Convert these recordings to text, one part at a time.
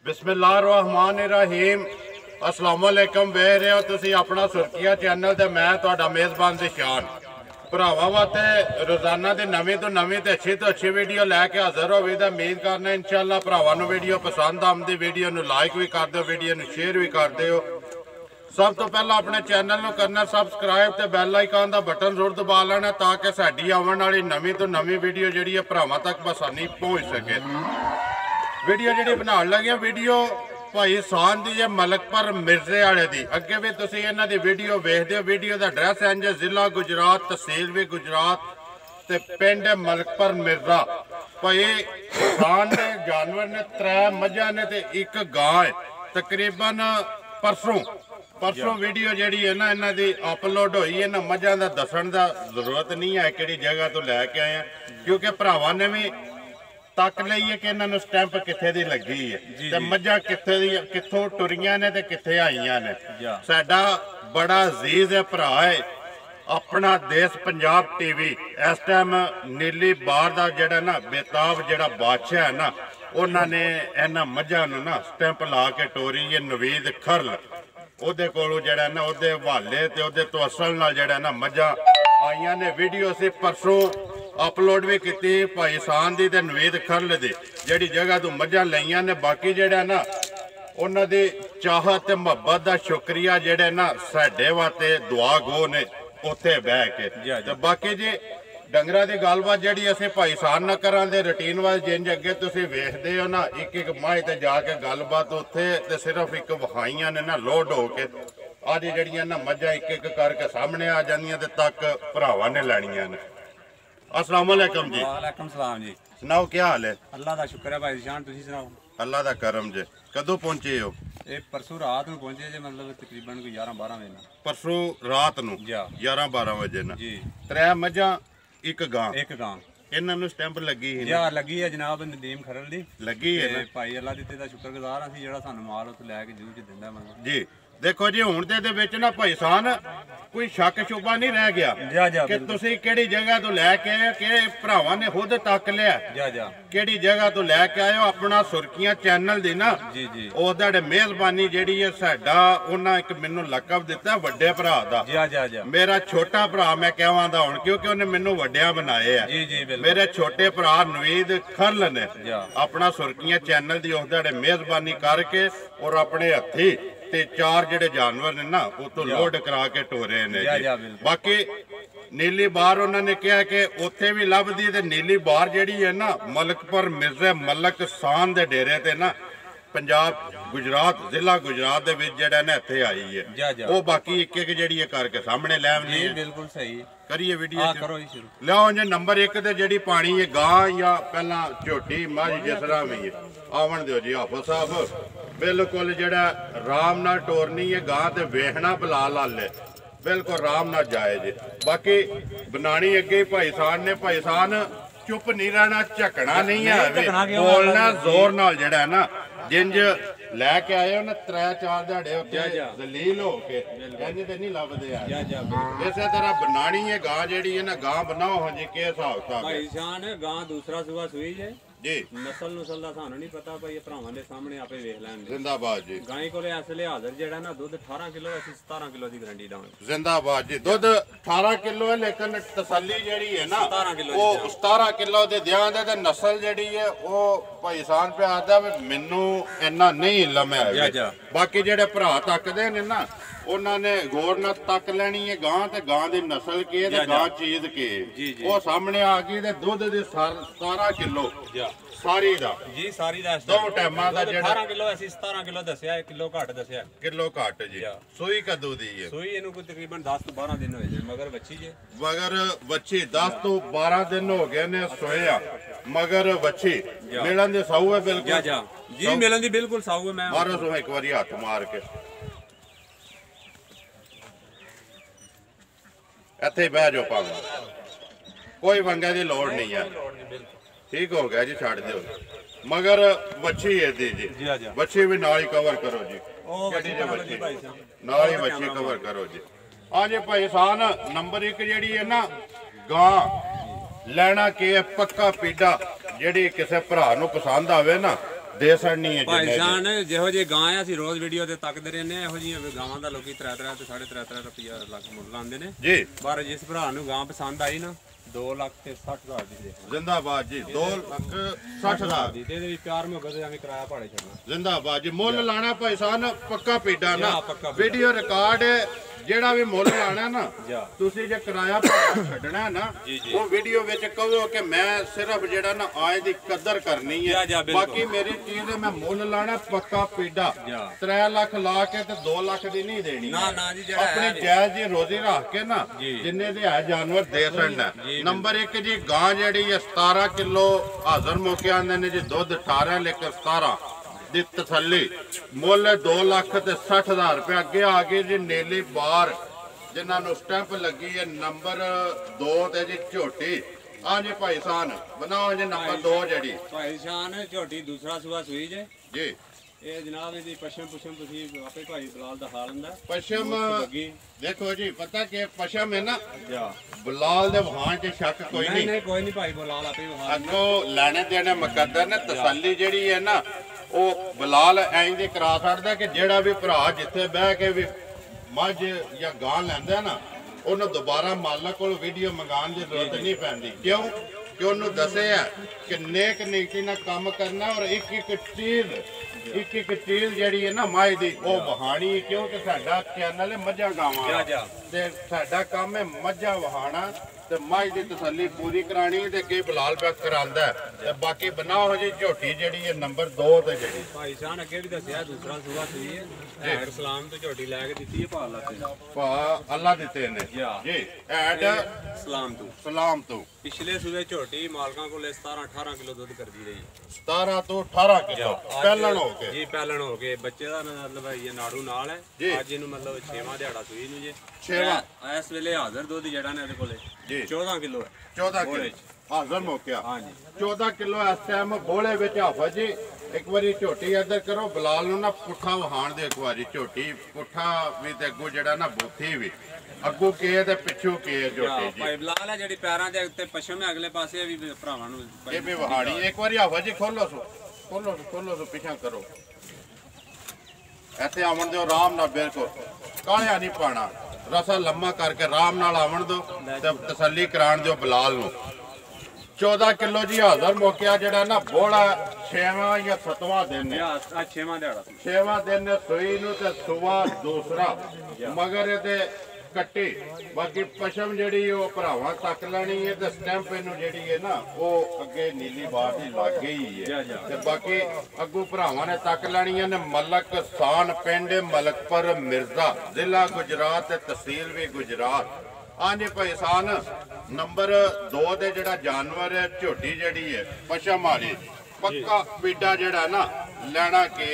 बिस्मिल्लाहिर्रहमानिर्रहीम। अस्सलाम वालेकुम। वेख रहे हो तुसी अपना सुर्खिया चैनल ते मैं तुहाडा मेज़बान दिशान। भरावां वास्ते रोजाना की नवीं तो नवीं ते अच्छी वीडियो लैके हाजिर हो। उम्मीद करना इंशाअल्लाह भरावां नूं वीडियो पसंद आउंदी। वीडियो नूं लाइक भी कर दो, वीडियो नूं शेयर भी कर दो। सब तो पहला अपने चैनल नूं करना सबसक्राइब ते बैल आइकन का बटन जरूर दबा लेना ताकि साडी आउण वाली नवीं तो नवीं वीडियो जिहड़ी है भरावां तक आसानी पहुँच सके। वीडियो जी बनाने लगे वीडियो भाई सान दी मलकपर मिर्जे वाले दी। अगे भी तुसी इन्हां दी वीडियो वेखदे हो। वीडियो का एड्रैस इंज जिला गुजरात, तहसील भी गुजरात ते पिंड मलकपर मिर्जा। भाई सान दे जानवर ने 3 मझां ने ते 1 गां है। तकरीबन परसों वीडियो जी है ना इन्हां दी अपलोड हुई है। इन्हां मझां दा दसण दा जरूरत नहीं है किहड़ी जगह तो लैके आए हैं, क्योंकि भरावां ने भी तक लईए कि इन्होंने स्टैंप कित्थे दी लगी है ते मझां कित्थों टुरियां ने ते कित्थे आईयां ने। साडा बड़ा अजीज है भरा है अपना देश पंजाब टीवी। इस टाइम नीली बार दा जेड़ा ना बेताब जेड़ा बादशाह है ना, उन्होंने इन्हां मझां नूं ना स्टैंप ला के टोरी है नवीद खरल। ਉਹਦੇ ਕੋਲੋਂ ਜਿਹੜਾ ਨਾ ਉਹਦੇ ਹਵਾਲੇ ਤੇ ਉਹਦੇ ਤੋਂ ਅਸਲ ਨਾਲ ਜਿਹੜਾ ਨਾ ਮੱਝਾਂ ਆਈਆਂ ਨੇ। ਵੀਡੀਓ ਅਸੀਂ ਪਰਸੋਂ ਅਪਲੋਡ ਵੀ ਕੀਤੀ ਭਾਈ ਸਾਨ ਦੀ ਤੇ ਨਵੇਦ ਖਰਲ ਦੀ ਜਿਹੜੀ ਜਗ੍ਹਾ ਤੋਂ ਮੱਝਾਂ ਲਈਆਂ ਨੇ। ਬਾਕੀ ਜਿਹੜਾ ਨਾ ਉਹਨਾਂ ਦੀ ਚਾਹਤ ਤੇ ਮੁਹੱਬਤ ਦਾ ਸ਼ੁਕਰੀਆ ਜਿਹੜੇ ਨਾ ਸਾਡੇ ਵਾਸਤੇ ਦੁਆ ਗੋ ਨੇ ਉੱਥੇ ਬਹਿ ਕੇ। ਤੇ ਬਾਕੀ ਜੀ डंगरां दी गलबात जिहड़ी असीं भाई सान ना करांदे रूटीन वाइज जिंज अगे तुसीं वेखदे हो ना एक माही ते जाके गलबात उत्थे ते सिर्फ एक वखाइयां ने ना लोड हो के अज जिहड़ियां ना मझां एक करके सामने आ जांदियां ते तक भरावां ने लैणियां ने। अस्सलाम वालेकुम जी। वालेकुम सलाम जी। सुनाओ क्या हाल है? अल्लाह दा शुक्र है भाई जान, तुसीं सुनाओ? अल्लाह दा करम जे। कदों पहुंचे हो? ये परसों रात नूं पहुंचे जे, मतलब तकरीबन कोई 11-12 बजे। परसों रात नूं 11-12 बजे ना जी। 3 मझां एक गां इन्हां नूं स्टैंप लगी है? लगी है जनाब, नदीम खरल दी लगी है। भाई अल्लाह दित्ते दा शुक्रगुजार हां जेड़ा सानू माल उत्थे लैके जूह च दिंदा मतलब जी। देखो जी हुण दे विच ना भाई सान कोई शक शुबा नहीं रह गया कि तुसीं किहड़ी जगह तो लैके आए कि भरावां ने खुद तक लिया किहड़ी जगह तो लैके आए हो। अपना सुर्खियां चैनल दी ना ओह तुहाडे मेहरबानी जिहड़ी है साडा उन्हां एक मैनूं लकब दित्ता वड्डे भरा दा। मेरा छोटा भरा मैं कहवांदा हुण क्योंकि उन्हें मैनूं वड्डिया बनाए है। मेरे छोटे भरा नवीद खरल ने अपना सुर्खियां चैनल दी ओह तुहाडे मेहरबानी करके और अपने हत्थी ते 4 जेडे जानवर ने ना उतो लोड करा के टोरे ने। बाकी नीली बार उन्होंने कहा कि उत्थे भी लभदी ते नीली बार जेड़ी है ना मलकपर मिर्जे मलक सान दे डेरे ते ना पंजाब गुजरात जिला गुजरात दे विच जेड़ा ने इत्थे आई है। वो बाकी एक जेड़ी करके सामने लैवनी है। बिल्कुल सही करिए वीडियो लियाओ जी। नंबर 1 ते जेड़ी पानी है गां या पहला झोटी मझ जिस तरह भी है आवन दिओ जी। हाफिज साहब बिल्कुल जेड़ा राम नाल टोरनी है गां ते वेखना बलाल आले बिल्कुल राम नाल जाए जी। बाकी बनानी अगे भाई सान ने। भाई सान चुप नहीं रहना, झकना नहीं है, बोलना जोर नाल जेड़ा है ना जिंज लैके आए हो ना 3-4 दिहाड़े उत्ते जलील हो के इंज ते नहीं लभदे आ। इसे तरह बनानी है गां जेड़ी है ना गां बनाओ हां जी के हिसाब किताब भाई जान गां दूसरा सुबह सुई जे जी। नस्ल नुसल दा सानू नहीं पता भाई भरावां दे सामने आपे वेख लैण। जिंदाबाद जी। गाय कोले असले हाजिर जेड़ा ना दूध 18 किलो असि 17 किलो दी गारंटी दांगे। जिंदाबाद जी। दूध 18 किलो है लेकिन तसल्ली जेड़ी है ना वो 17 किलो दे दियां दे नस्ल जेड़ी है वो भाई सान पे आदा मैनू इन्ना नहीं इलम है। बाकी जेडे भरा तकदे ने ना उन्होंने गौर नाल तक लैनी है गां ते गां दी नस्ल के ते गां चीज के वो सामने आ गई ते दूध दी 17 किलो सारी दा जी। सारी दा दो टाइमां दा जेड़ा 18 किलो ऐसी 17 किलो दसया, 1 किलो घट दसया। किलो घट जी। सूई कदों दी है? सूई इनु को तकरीबन 10 तो 12 दिन होए जे मगर बच्ची जे। मगर बच्ची 10 तो 12 दिन हो गए ने सोया मगर बच्ची मिलन दे साऊ है बिल्कुल जी। मिलन दी बिल्कुल साऊ है। मैं मारो सो एक बारी हाथ मार के इत्थे बह जाओ पावे कोई वंगे दी लोड़ नहीं है। ठीक हो गया जी छड़ दो मगर बच्ची है दी जी। बच्ची भी नाल ही कवर करो जी। नाल ही बच्ची कवर करो जी। हाँ जी भाई सान नंबर 1 जेड़ी है ना गां लैना के पक्का पीडा जेड़ी किसी भरा नूं पसंद आवे ना ਦੇ ਸੜਨੀ ਹੈ ਭਾਈ ਜਿੰਨੇ ਜਾਨ ਜਿਹੋ ਜਿਹੀ ਗਾਂ ਆ ਅਸੀਂ ਰੋਜ਼ ਵੀਡੀਓ ਤੇ ਤੱਕਦੇ ਰਹਿੰਦੇ ਆ ਇਹੋ ਜਿਹੀਆਂ ਗਾਵਾਂ ਦਾ ਲੋਕੀ 3-3 ਤੇ 3.5 ਰੁਪਈਆ ਲੱਖ ਮੁੱਲ ਲਾਉਂਦੇ ਨੇ ਜੀ ਪਰ ਜਿਸ ਭਰਾ ਨੂੰ ਗਾਂ ਪਸੰਦ ਆਈ ਨਾ 2,60,000 ਦੀ ਦੇ ਜ਼ਿੰਦਾਬਾਦ ਜੀ 2,60,000 ਦੀ ਤੇ ਇਹਦੇ ਵਿੱਚ ਪਿਆਰ ਮੁਹੱਬਤ ਦੇ ਐਵੇਂ ਕਿਰਾਇਆ ਭਾੜੇ ਛੱਡਣਾ ਜ਼ਿੰਦਾਬਾਦ ਜੀ ਮੁੱਲ ਲਾਣਾ ਭਾਈ ਸਾਹਿਬ ਪੱਕਾ ਪੀਡਾ ਨਾ ਪੱਕਾ ਵੀਡੀਓ ਰਿਕਾਰਡ ਜਿਹੜਾ ਵੀ ਮੁੱਲ ਲਾਣਾ ਨਾ ਜਾ ਤੁਸੀਂ ਜੇ ਕਿਰਾਇਆ ਭਾੜਾ ਛੱਡਣਾ ਨਾ ਉਹ ਵੀਡੀਓ ਵਿੱਚ ਕਹੋ ਕਿ ਮੈਂ ਸਿਰਫ ਜਿਹੜਾ ਨਾ ਆਏ ਦੀ ਕਦਰ ਕਰਨੀ ਹੈ ਜਾ, ਬਿਲਕੁਲ। ਬਾਕੀ ਮੇਰੀ ਚੀਜ਼ ਮੈਂ ਮੁੱਲ ਲਾਣਾ ਪੱਕਾ ਪੀਡਾ ਜਾ। 3 ਲੱਖ ਲਾ ਕੇ ਤੇ 2 ਲੱਖ ਦੀ ਨਹੀਂ ਦੇਣੀ ਨਾ ਜੀ ਜਿਹੜਾ ਆਪਣੀ ਜਾਇਜ਼ ਜੀ ਰੋਜ਼ੀ ਰੱਖ ਕੇ ਨਾ ਜੀ। ਜਿੰਨੇ ਦੇ ਹੈ ਜਾਨਵਰ ਦੇ ਸਕਦਾ ਨੰਬਰ 1 ਜੀ ਗਾਂ ਜਿਹੜੀ ਹੈ 17 ਕਿਲੋ ਹਾਜ਼ਰ ਮੌਕੇ ਆਂਦੇ ਨੇ ਜੀ ਦੁੱਧ 18 ਲੀਟਰ 17 ਦੀ ਤਸੱਲੀ ਮੁੱਲ 2,60,000 ਰੁਪਏ ਅੱਗੇ ਆ ਗਏ ਜੀ ਨੀਲੀ ਬਾਰ ਜਿਨ੍ਹਾਂ ਨੂੰ ਸਟੈਂਪ ਲੱਗੀ ਹੈ ਨੰਬਰ 2 ਤੇ ਜੀ ਝੋਟੀ ਆ ਜੀ ਭਾਈ ਸਾਹਿਬ ਬਣਾਓ ਜੀ ਨੰਬਰ 2 ਜਿਹੜੀ ਭਾਈ ਸ਼ਾਨ ਝੋਟੀ ਦੂਸਰਾ ਸੂਆ ਸੂਈ ਜੇ ਜੀ ਇਹ ਜਨਾਬ ਇਹਦੀ ਪਸ਼ਮ ਤੁਸੀਂ ਆਪੇ ਭਾਈ ਬਲਾਲ ਦਾ ਹਾਲ ਹੁੰਦਾ ਪਸ਼ਮ ਲੱਗੀ ਦੇਖੋ ਜੀ ਪਤਾ ਕਿ ਪਸ਼ਮ ਹੈ ਨਾ ਜਾ ਬਲਾਲ ਦੇ ਵਹਾਨ 'ਚ ਸ਼ੱਕ ਕੋਈ ਨਹੀਂ ਨਹੀਂ ਕੋਈ ਨਹੀਂ ਭਾਈ ਬਲਾਲ ਆਪੇ ਵਹਾ ਅੱਗੋਂ ਲੈਣੇ ਦੇਣੇ ਮੁਕੱਦਰ ਨੇ ਤਸੱਲੀ ਜਿਹੜੀ ਹੈ ਨਾ ਉਹ ਬਲਾਲ ਐਂ ਦੀ ਕਰਾ ਛੱਡਦਾ ਕਿ ਜਿਹੜਾ ਵੀ ਭਰਾ ਜਿੱਥੇ ਬਹਿ ਕੇ ਵੀ ਮੱਝ ਜਾਂ ਗਾਂ ਲੈਂਦਾ ਨਾ ਉਹਨੂੰ ਦੁਬਾਰਾ ਮਾਲਕ ਕੋਲ ਵੀਡੀਓ ਮੰਗਾਉਣ ਦੀ ਜ਼ਰੂਰਤ ਨਹੀਂ ਪੈਂਦੀ ਕਿਉਂ ਕਿ ਉਹਨੂੰ ਦੱਸਿਆ ਕਿ ਨੇਕ ਨੀਤੀ ਨਾਲ ਕੰਮ ਕਰਨਾ ਔਰ ਇੱਕ ਇੱਕ ਚੀਜ਼ ਜਿਹੜੀ ਹੈ ਨਾ ਮੱਝ ਦੀ ਉਹ ਵਹਾਣੀ ਕਿਉਂਕਿ ਸਾਡਾ ਚੈਨਲ ਹੈ ਮੱਝਾਂ ਗਾਵਾਂ ਤੇ ਸਾਡਾ ਕੰਮ ਹੈ ਮੱਝਾਂ ਵਹਾਣਾ ਤੇ ਮੱਝ ਦੀ ਤਸੱਲੀ ਪੂਰੀ ਕਰਾਣੀ ਤੇ ਕੀ ਬਲਾਲ ਬੈਕ ਕਰਾਂਦਾ ਤੇ ਬਾਕੀ ਬਣਾਓ ਜੀ ਝੋਟੀ ਜਿਹੜੀ ਹੈ ਨੰਬਰ 2 ਤੇ ਜਿਹੜੀ ਭਾਈ ਸ਼ਾਨ ਅੱਗੇ ਵੀ ਦੱਸਿਆ ਦੂਸਰਾ ਸੂਆ ਸੂਈ ਹੈ ਐਡ ਸਲਾਮ ਤੋਂ ਝੋਟੀ ਲੈ ਕੇ ਦਿੱਤੀ ਹੈ ਭਾਲਾ ਤੇ ਭਾ ਅੱਲਾ ਦਿੱਤੇ ਨੇ ਜੀ ਐਡ ਸਲਾਮ ਤੋਂ ਪਿਛਲੇ ਸੂਏ ਝੋਟੀ ਮਾਲਕਾਂ ਕੋਲੇ 17-18 ਕਿਲੋ ਦੁੱਧ ਕਰਦੀ ਰਹੀ 17 ਤੋਂ 18 ਕਿਲੋ ਪਹਿਲਣ ਹੋ ਕੇ ਜੀ ਪਹਿਲਣ ਹੋ ਕੇ ਬੱਚੇ ਦਾ ਮਤਲਬ ਇਹ ਨਾੜੂ ਨਾਲ ਹੈ ਅੱਜ ਇਹਨੂੰ ਮਤਲਬ 6ਵਾਂ ਦਿਹਾੜਾ ਸੂਈ ਨੂੰ ਜੇ 6ਵਾਂ ਇਸ ਵੇਲੇ ਹਾਜ਼ਰ ਦੁੱਧ ਜਿਹੜਾ ਨੇ ਇਹਦੇ ਕੋਲੇ ਜੀ 14 ਕਿਲੋ ਹੈ 14 ਕਿਲੋ ਹਾਜ਼ਰ ਮੌਕਿਆ ਹਾਂਜੀ 14 ਕਿਲੋ ਇਸ ਟਾਈਮ ਬੋਲੇ ਵਿੱਚ ਹਾਫਾ ਜੀ ਇੱਕ ਵਾਰੀ ਝੋਟੀ ਇੱਧਰ ਕਰੋ ਬਲਾਲ ਨੂੰ ਨਾ ਪੁੱਠਾ ਵਹਾਣ ਦੇ ਇੱਕ ਵਾਰੀ ਝੋਟੀ ਪੁੱਠਾ ਵੀ ਤੇ ਅੱਗੋਂ ਜਿਹੜਾ ਨਾ ਬੂਥੀ ਵੀ ਅੱਗੋਂ ਕੇ ਤੇ ਪਿੱਛੋਂ ਕੇ ਝੋਟੀ ਜੀ ਭਾਈ ਬਲਾਲ ਹੈ ਜਿਹੜੀ ਪੈਰਾਂ ਦੇ ਉੱਤੇ ਪਸ਼ਮ ਹੈ ਅਗਲੇ ਪਾਸੇ ਵੀ ਭਰਾਵਾਂ ਨੂੰ ਇਹ ਵੀ ਵਹਾਣੀ ਇੱਕ ਵਾਰੀ ਹਾਫਾ ਜੀ ਖੋਲੋ ਸੋ ਪਿੱਛਾ ਕਰੋ ਇੱਥੇ ਆਵਣ ਦਿਓ ਆਰਾਮ ਨਾਲ ਬਿਲਕੁਲ ਕਾਲਿਆ ਨਹੀਂ ਪਾਣਾ ਰਸਾ ਲੰਮਾ ਕਰਕੇ ਆਰਾਮ ਨਾਲ ਆਵਣ ਦਿਓ ਤੇ ਤਸੱਲੀ ਕਰਾਉਣ ਦਿਓ ਬਲਾਲ ਨੂੰ 14 ਕਿਲੋ ਜੀ ਹਾਜ਼ਰ ਮੌਕਿਆ ਜਿਹੜਾ ਨਾ ਬੋਲਾ 6ਵਾਂ ਜਾਂ 7ਵਾਂ ਦਿਨ ਹੈ 6ਵਾਂ ਦਿਹਾੜਾ 6ਵਾਂ ਦਿਨ ਸੂਈ ਨੂੰ ਤੇ ਸੁਬਾ ਦੂਸਰਾ ਮਗਰ ਇਹਦੇ ਕੱਟੀ ਬਾਕੀ ਪਸ਼ਮ ਜਿਹੜੀ ਉਹ ਭਰਾਵਾਂ ਤੱਕ ਲੈਣੀ ਹੈ ਤੇ ਸਟੈਂਪ ਇਹਨੂੰ ਜਿਹੜੀ ਹੈ ਨਾ ਉਹ ਅੱਗੇ ਨੀਲੀ ਬਾਰ ਦੀ ਲੱਗ ਗਈ ਹੈ ਤੇ ਬਾਕੀ ਅੱਗੂ ਭਰਾਵਾਂ ਨੇ ਤੱਕ ਲੈਣੀਆਂ ਨੇ ਮਲਕ ਸਾਨ ਪਿੰਡ ਮਲਕਪੁਰ ਮਿਰਜ਼ਾ ਜ਼ਿਲ੍ਹਾ ਗੁਜਰਾਤ ਤੇ ਤਹਿਸੀਲ ਵੀ ਗੁਜਰਾਤ ਹਾਂਜੀ ਭਾਈ ਸਾਨ ਨੰਬਰ 2 ਦੇ ਜਿਹੜਾ ਜਾਨਵਰ ਹੈ ਝੋਟੀ ਜਿਹੜੀ ਹੈ ਪਸ਼ਮ ਵਾਲੀ ਪੱਕਾ ਪੀਡਾ ਜਿਹੜਾ ਨਾ ਲੈਣਾ ਕਿ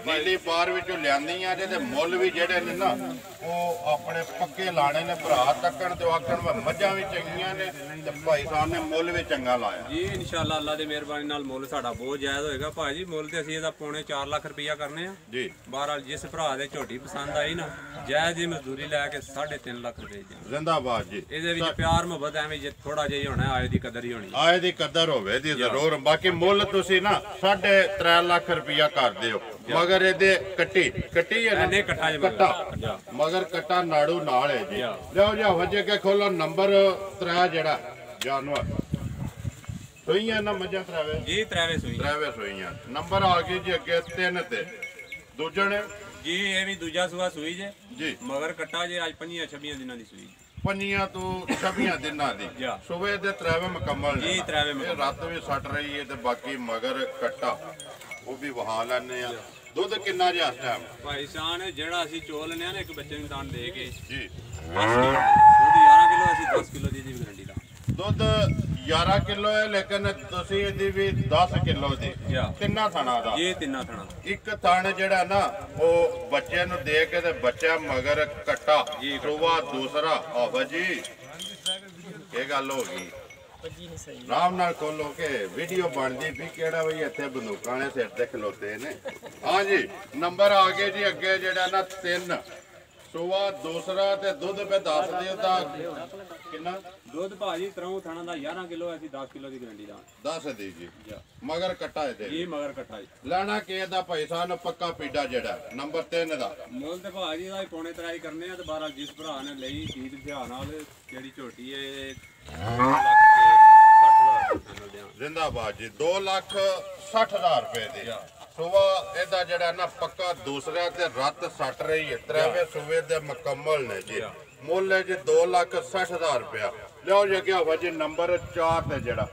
ਨੀਲੀ ਬਾਰ ਵਿੱਚੋਂ ਲਿਆਂਦੀਆਂ ਤੇ ਮੁੱਲ ਵੀ ਜਿਹੜੇ ਨੇ ਨਾ ਉਹ ਆਪਣੇ ਪੱਕੇ ਲਾਣੇ ਨੇ ਭਰਾ ਤੱਕਣ ਤੇ ਆਖਣ ਮੱਝਾਂ ਵੀ ਚੰਗੀਆਂ ਨੇ ਤੇ ਭਾਈ ਸਾਹਿਬ ਨੇ ਮੁੱਲ ਵੀ ਚੰਗਾ ਲਾਇਆ ਜੀ ਇਨਸ਼ਾਅੱਲਾ ਅੱਲਾ ਦੀ ਮਿਹਰਬਾਨੀ ਨਾਲ ਮੁੱਲ ਸਾਡਾ ਬਹੁਤ ਜਾਇਜ਼ ਹੋਏਗਾ ਭਾਜੀ ਮੁੱਲ ਤੇ ਅਸੀਂ ਇਹਦਾ ਪੌਣੇ 4 ਲੱਖ ਰੁਪਈਆ ਕਰਨੇ ਆ ਜੀ ਬਹਰਾਲ ਜਿਸ ਭਰਾ ਦੇ ਝੋਟੀ ਪਸੰਦ ਆਈ ਨਾ ਜਾਇਜ਼ ਦੀ ਮਜ਼ਦੂਰੀ ਲੈ ਕੇ 3.5 ਲੱਖ ਰੁਪਏ ਦੀ ਜ਼ਿੰਦਾਬਾਦ ਜੀ ਇਹਦੇ ਵਿੱਚ ਪਿਆਰ ਮੁਹੱਬਤ ਐਵੇਂ ਜੇ ਥੋੜਾ ਜਿਹਾ ਹੀ ਹੋਣਾ ਆਏ ਦੀ ਕਦਰ ਹੀ ਹੋਣੀ ਆਏ ਦੀ ਕਦਰ ਹੋਵੇ ਦੀ ਜ਼ਰੂਰ ਬਾਕੀ ਮੁੱਲ ਤੁਸੀਂ ਨਾ 3.5 ਲੱਖ ਰੁਪਈਆ ਕਰ ਦਿਓ ਮਗਰ ਇਹਦੇ ਕੱਟੀ ਹੈ ਨਹੀਂ ਕੱਟਾ ਮਗਰ ਕੱਟਾ ਨਾੜੂ ਨਾਲ ਹੈ ਜੀ ਲਿਓ ਜਾ ਵਜੇ ਕੇ ਖੋਲੋ ਨੰਬਰ 3 ਜਿਹੜਾ ਜਾਨਵਰ ਸੋਈਆਂ ਨਾ ਮੱਝਾਂ ਤਰਾਵੇ ਜੀ ਤਰਾਵੇ ਸੋਈਆਂ ਨੰਬਰ ਆ ਗਏ ਜੀ ਅੱਗੇ 3 ਤੇ ਦੂਜਣੇ ਜੀ ਇਹ ਵੀ ਦੂਜਾ ਸੂਆ ਸੂਈ ਜੇ ਜੀ ਮਗਰ ਕੱਟਾ ਜੇ ਅੱਜ 25-26 ਦਿਨਾਂ ਦੀ ਸੂਈ 5 ਤੋਂ 26 ਦਿਨਾਂ ਦੀ ਸਵੇਰ ਦੇ ਤਰਾਵੇ ਮੁਕੰਮਲ ਜੀ ਤਰਾਵੇ ਮੁਕੰਮਲ ਰਾਤ ਵੀ ਸੱਟ ਰਹੀ ਹੈ ਤੇ ਬਾਕੀ ਮਗਰ ਕੱਟਾ ਉਹ ਵੀ ਵਹਾ ਲੈਣੇ ਆ ਦੁੱਧ ਕਿੰਨਾ ਜਿਹਾ ਇਸ ਟਾਈਮ ਭਾਈ ਸਾਨ ਜਿਹੜਾ ਅਸੀਂ ਚੋਲ ਲੈਣੇ ਆ ਨਾ ਇੱਕ ਬੱਚੇ ਨੂੰ ਦਾਨ ਦੇ ਕੇ ਜੀ ਦੁੱਧ 11 ਕਿਲੋ ਅਸੀਂ 10 ਕਿਲੋ ਦੀ ਵੀ ਗਰੰਟੀ ਦਾ ਦੁੱਧ 11 ਕਿਲੋ ਹੈ ਲੇਕਿਨ ਤੁਸੀਂ ਇਹਦੀ ਵੀ 10 ਕਿਲੋ ਦੀ ਤਿੰਨਾਂ ਥਣਾ ਦਾ ਇਹ ਤਿੰਨਾਂ ਥਣਾ ਇੱਕ ਥਣ ਜਿਹੜਾ ਨਾ ਉਹ ਬੱਚੇ ਨੂੰ ਦੇ ਕੇ ਤੇ ਬੱਚਾ ਮਗਰ ਕੱਟਾ ਸੁਬਾ ਦੂਸਰਾ ਆਵਾ ਜੀ ਇਹ ਗੱਲ ਹੋ ਗਈ ਰਾਮ ਨਾਲ ਖੋਲੋ ਕੇ ਵੀਡੀਓ ਬਣਦੀ ਵੀ ਕਿਹੜਾ ਬਈ ਇੱਥੇ ਬੰਦੂਕਾਂ ਨੇ ਸਿਰ ਤੇ ਖਲੋਤੇ ਨੇ ਹਾਂ ਜੀ ਨੰਬਰ ਆ ਗਏ ਜੀ ਅੱਗੇ ਜਿਹੜਾ ਨਾ 3 ਸੁਬਾ ਦੂਸਰਾ ਤੇ ਦੁੱਧ ਪੇ ਦੱਸ ਦਿਓ ਤਾਂ ਕਿੰਨਾ ਦੁੱਧ ਭਾਜੀ ਤਰੋਂ ਥਾਣਾ ਦਾ 11 ਕਿਲੋ ਅਸੀਂ 10 ਕਿਲੋ ਦੀ ਗਰੰਟੀ ਦਾ 10 ਦੀ ਜੀ ਮਗਰ ਕੱਟਾ ਇਹਦੇ ਜੀ ਮਗਰ ਕੱਟਾ ਜੀ ਲੈਣਾ ਕੇ ਦਾ ਭਾਈ ਸਾਹਿਬ ਨੂੰ ਪੱਕਾ ਪੀਡਾ ਜਿਹੜਾ ਨੰਬਰ 3 ਦਾ ਮੁੱਲ ਤੇ ਭਾਜੀ ਦਾ ਪੌਣੇ ਤਰਾਈ ਕਰਨੇ ਆ ਤੇ 12 ਜਿਸ ਭਰਾ ਨੇ ਲਈ ਸੀਟ ਧਿਆਨ ਨਾਲ ਜਿਹੜੀ ਝੋਟੀ ਏ 2,60,000 ਜ਼ਿੰਦਾਬਾਦ ਜੀ 2,60,000 ਰੁਪਏ ਦੀ ਸੁਵਾ ਇਹਦਾ ਜਿਹੜਾ ਨਾ ਪੱਕਾ ਦੂਸਰਿਆਂ ਤੇ ਰੱਤ ਸੱਟ ਰਹੀ ਹੈ ਤ੍ਰੇਵੇ ਸੂਵੇ ਦੇ ਮੁਕੰਮਲ ਨੇ ਜੀ ਮੁੱਲ ਹੈ ਜੀ 2,60,000 ਰੁਪਇਆ ਲਿਓ ਜੇ ਕਿ ਹਵਾ ਜੀ ਨੰਬਰ 4 ਤੇ ਜਿਹੜਾ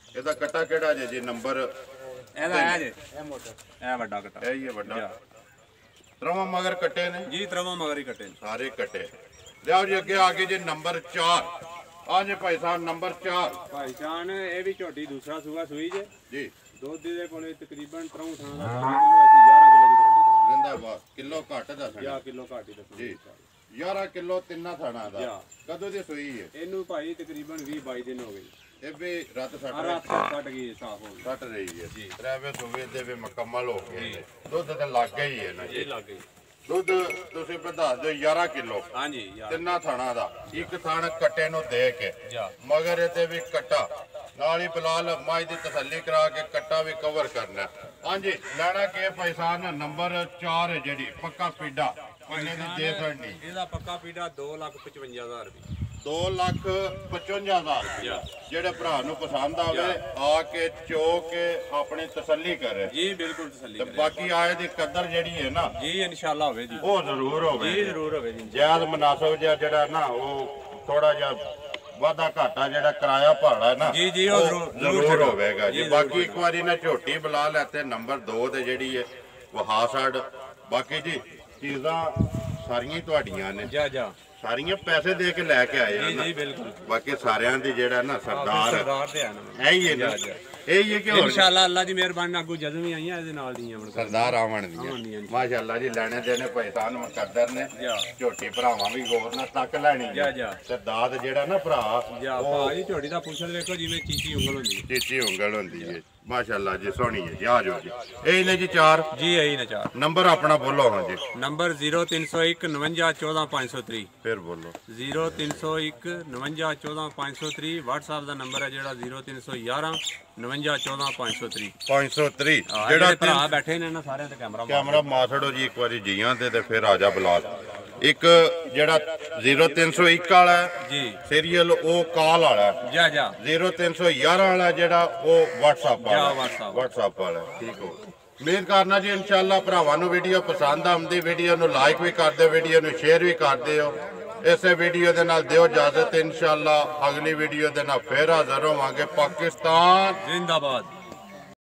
ਇਹਦਾ ਕੱਟਾ ਕਿਹੜਾ ਜੀ ਨੰਬਰ ਇਹਦਾ ਹੈ ਜੀ ਇਹ ਮੋਟਾ ਇਹ ਵੱਡਾ ਕੱਟਾ ਇਹ ਹੀ ਹੈ ਵੱਡਾ ਤਰਵਾ ਮਗਰ ਕੱਟੇ ਨੇ ਜੀ ਤਰਵਾ ਮਗਰ ਹੀ ਕੱਟੇ ਨੇ ਸਾਰੇ ਕੱਟੇ ਲਿਓ ਜੀ ਅੱਗੇ ਆ ਗਏ ਜੀ ਨੰਬਰ 4 ਆ ਜੇ ਭਾਈ ਸਾਹਿਬ ਨੰਬਰ 4 ਭਾਈ ਜਾਨ ਇਹ ਵੀ ਝੋਟੀ ਦੂਸਰਾ ਸੂਆ ਸੂਈ ਜੇ ਜੀ ਦੁੱਧ ਦੇ ਕੋਲੇ ਤਕਰੀਬਨ 63 ਥਾਂ ਦਾ 11 ਕਿਲੋ ਦੀ ਗਰੰਟੀ ਦਾ ਜ਼ਿੰਦਾਬਾਦ ਕਿਲੋ ਘੱਟ ਦਾ 11 ਕਿਲੋ ਘੱਟ ਹੀ ਦੱਸੋ ਜੀ 11 ਕਿਲੋ ਤਿੰਨਾਂ ਥਾਣਾ ਦਾ ਕਦੋਂ ਦੀ ਸੂਈ ਹੈ ਇਹਨੂੰ ਭਾਈ ਤਕਰੀਬਨ 20-22 ਦਿਨ ਹੋ ਗਏ ਇਹ ਵੀ ਰੱਤ ਸੱਟ ਰਾਤ ਕੱਟ ਗਈ ਸਾਫ ਹੋ ਗਈ ਸੱਟ ਰਹੀ ਹੈ ਜੀ ਤ੍ਰੇਵੇ ਸੂਵੇ ਦੇ ਵੀ ਮੁਕੰਮਲ ਹੋ ਗਏ ਨੇ ਦੁੱਧ ਤੇ ਲੱਗ ਗਈ ਹੈ ਨਾ ਇਹ ਲੱਗ ਗਈ ਦੁੱਧ ਤੁਸੀਂ ਵਧਾ ਦਿਓ 11 ਕਿਲੋ ਹਾਂਜੀ ਯਾਰ ਤਿੰਨਾਂ ਥਾਣਾ ਦਾ ਇੱਕ ਥਾਣ ਕੱਟੇ ਨੂੰ ਦੇ ਕੇ ਮਗਰ ਇਹਦੇ ਵੀ ਕੱਟਾ ਨਾਲ ਹੀ ਬਲਾਲ ਮਾਈ ਦੀ ਤਸੱਲੀ ਕਰਾ ਕੇ ਕੱਟਾ ਵੀ ਕਵਰ ਕਰਨਾ ਹਾਂਜੀ ਲੈਣਾ ਕਿ ਭਾਈ ਸਾਹਿਬ ਨੇ ਨੰਬਰ 4 ਹੈ ਜਿਹੜੀ ਪੱਕਾ ਪੀਡਾ ਕਿੰਨੇ ਦੀ ਦੇ ਸਕਣੀ ਇਹਦਾ ਪੱਕਾ ਪੀੜਾ 2,55,000 ਰੁਪਏ 2,55,000 ਜਿਹੜੇ ਭਰਾ ਨੂੰ ਪਸੰਦ ਆਵੇ ਆ ਕੇ ਚੋ ਕੇ ਆਪਣੀ ਤਸੱਲੀ ਕਰੇ ਜੀ ਬਿਲਕੁਲ ਤਸੱਲੀ ਤੇ ਬਾਕੀ ਆਏ ਦੀ ਕਦਰ ਜਿਹੜੀ ਹੈ ਨਾ ਜੀ ਇਨਸ਼ਾਅੱਲਾ ਹੋਵੇ ਜੀ ਉਹ ਜ਼ਰੂਰ ਹੋਵੇ ਜੀ ਜ਼ਰੂਰ ਹੋਵੇ ਜੀ ਜਾਇਜ਼ ਮੁਨਾਸਬ ਜਿਹੜਾ ਨਾ ਉਹ ਥੋੜਾ ਜਿਹਾ ਵਾਧਾ ਘਾਟਾ ਜਿਹੜਾ ਕਿਰਾਇਆ ਭਾੜਾ ਨਾ ਜੀ ਜੀ ਉਹ ਜ਼ਰੂਰ ਹੋਵੇਗਾ ਜੀ ਬਾਕੀ ਇੱਕ ਵਾਰੀ ਨਾ ਝੋਟੀ ਬੁਲਾ ਲੈਤੇ ਨੰਬਰ 2 ਤੇ ਜਿਹੜੀ ਹੈ ਵਹਾ ਸਾਡ ਬਾਕੀ ਜੀ ਚੀਜ਼ਾਂ ਸਾਰੀਆਂ ਤੁਹਾਡੀਆਂ ਨੇ ਜਾ ਸਾਰੀਆਂ ਪੈਸੇ ਦੇ ਕੇ ਲੈ ਕੇ ਆਏ ਆ ਜੀ ਬਿਲਕੁਲ ਬਾਕੀ ਸਾਰਿਆਂ ਦੀ ਜਿਹੜਾ ਨਾ ਸਰਦਾਰ ਤੇ ਆ ਹੈ ਹੀ ਹੈ ਨਾ ਇਹ ਹੀ ਹੈ ਕਿ ਇਨਸ਼ਾਅੱਲਾ ਅੱਲਾ ਦੀ ਮਿਹਰਬਾਨੀ ਨਾਲ ਅੱਗੋਂ ਜਦੋਂ ਵੀ ਆਈਆਂ ਇਹਦੇ ਨਾਲ ਦੀਆਂ ਸਰਦਾਰ ਆਵਣ ਦੀਆਂ ਮਾਸ਼ਾਅੱਲਾ ਜੀ ਲੈਣੇ ਦੇਣੇ ਪੈਸਾ ਨੂੰ ਮੁਕੱਦਰ ਨੇ ਝੋਟੀ ਭਰਾਵਾਂ ਵੀ ਗੌਰ ਨਾਲ ਤੱਕ ਲੈਣੀ ਤੇ ਦਾਦ ਜਿਹੜਾ ਨਾ ਭਰਾ ਭਾਜੀ ਝੋਟੀ ਦਾ ਪੁੱਛਲ ਵੇਖੋ ਜਿਵੇਂ ਚੀਚੀ ਉਂਗਲ ਹੁੰਦੀ ਚੀਚੀ ਉਂਗਲ ਹੁੰਦੀ ਹੈ ਮਾਸ਼ਾਅੱਲਾ ਜੀ ਸੋਹਣੀ ਹੈ ਜੀ ਆ ਜਾਓ ਜੀ ਇਹ ਨੇ ਜੀ 4 ਜੀ ਇਹੀ ਨੇ 4 ਨੰਬਰ ਆਪਣਾ ਬੋਲੋ ਹਾਂ ਜੀ ਨੰਬਰ 0301 59 14 503 ਫਿਰ ਬੋਲੋ 0301 59 14 503 WhatsApp ਦਾ ਨੰਬਰ ਹੈ ਜਿਹੜਾ 0311 59 14 503 503 ਜਿਹੜਾ ਭਰਾ ਬੈਠੇ ਨੇ ਨਾ ਸਾਰਿਆਂ ਤੇ ਕੈਮਰਾ ਮਾਸੜੋ ਜੀ ਇੱਕ ਵਾਰੀ ਜੀਆਂ ਤੇ ਫਿਰ ਆ ਜਾ ਬਲਾਸ ਇੱਕ ਜਿਹੜਾ 0301 ਵਾਲਾ ਜੀ ਸੀਰੀਅਲ ਉਹ ਕਾਲ ਵਾਲਾ ਜਾ 0311 ਵਾਲਾ ਜਿਹੜਾ ਉਹ WhatsApp ਵਾਲਾ WhatsApp ਵਾਲਾ ਠੀਕ ਹੋ ਉਮੀਦ ਕਰਨਾ ਜੀ ਇਨਸ਼ਾਅੱਲਾ ਭਰਾਵਾਂ ਨੂੰ ਵੀਡੀਓ ਪਸੰਦ ਆਉਂਦੀ ਵੀਡੀਓ ਨੂੰ ਲਾਈਕ ਵੀ ਕਰਦੇ ਵੀਡੀਓ ਨੂੰ ਸ਼ੇਅਰ ਵੀ ਕਰਦੇ ਹੋ ਇਸੇ ਵੀਡੀਓ ਦੇ ਨਾਲ ਦਿਓ ਇਜਾਜ਼ਤ ਇਨਸ਼ਾਅੱਲਾ ਅਗਲੀ ਵੀਡੀਓ ਦੇ ਨਾਲ ਫੇਰ ਹਾਜ਼ਰ ਹੋਵਾਂਗੇ ਪਾਕਿਸਤਾਨ ਜ਼ਿੰਦਾਬਾਦ।